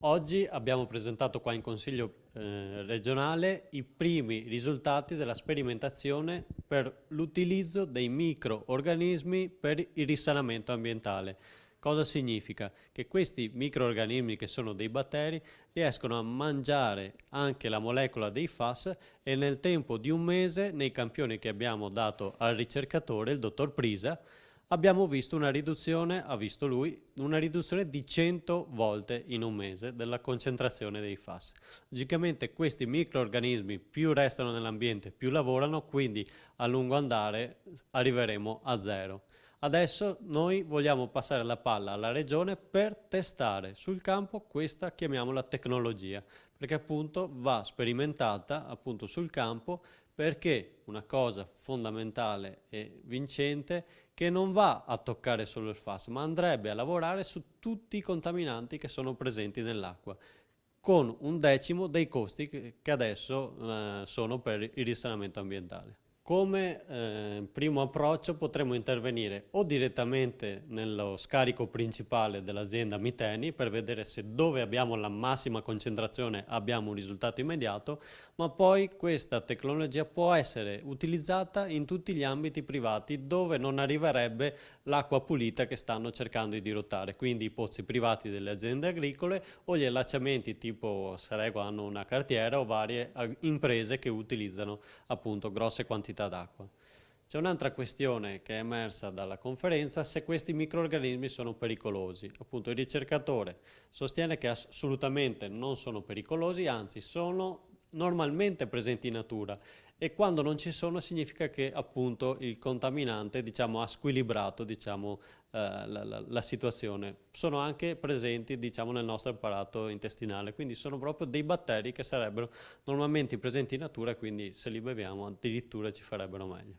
Oggi abbiamo presentato qua in Consiglio regionale i primi risultati della sperimentazione per l'utilizzo dei microorganismi per il risanamento ambientale. Cosa significa? Che questi microorganismi, che sono dei batteri, riescono a mangiare anche la molecola dei FAS e nel tempo di un mese, nei campioni che abbiamo dato al ricercatore, il dottor Prisa, abbiamo visto una riduzione, ha visto lui, una riduzione di 100 volte in un mese della concentrazione dei FAS. Logicamente questi microorganismi più restano nell'ambiente, più lavorano, quindi a lungo andare arriveremo a zero. Adesso noi vogliamo passare la palla alla regione per testare sul campo questa, chiamiamola tecnologia, perché appunto va sperimentata appunto sul campo, perché una cosa fondamentale e vincente che non va a toccare solo il FAS, ma andrebbe a lavorare su tutti i contaminanti che sono presenti nell'acqua, con un decimo dei costi che adesso sono per il risanamento ambientale. Come primo approccio potremmo intervenire o direttamente nello scarico principale dell'azienda Miteni per vedere se dove abbiamo la massima concentrazione abbiamo un risultato immediato, ma poi questa tecnologia può essere utilizzata in tutti gli ambiti privati dove non arriverebbe l'acqua pulita che stanno cercando di dirottare, quindi i pozzi privati delle aziende agricole o gli allacciamenti tipo Sarego hanno una cartiera o varie imprese che utilizzano appunto grosse quantità d'acqua. C'è un'altra questione che è emersa dalla conferenza, se questi microrganismi sono pericolosi. Appunto il ricercatore sostiene che assolutamente non sono pericolosi, anzi sono normalmente presenti in natura e quando non ci sono significa che appunto il contaminante ha squilibrato la situazione. Sono anche presenti nel nostro apparato intestinale, quindi sono proprio dei batteri che sarebbero normalmente presenti in natura e quindi se li beviamo addirittura ci farebbero meglio.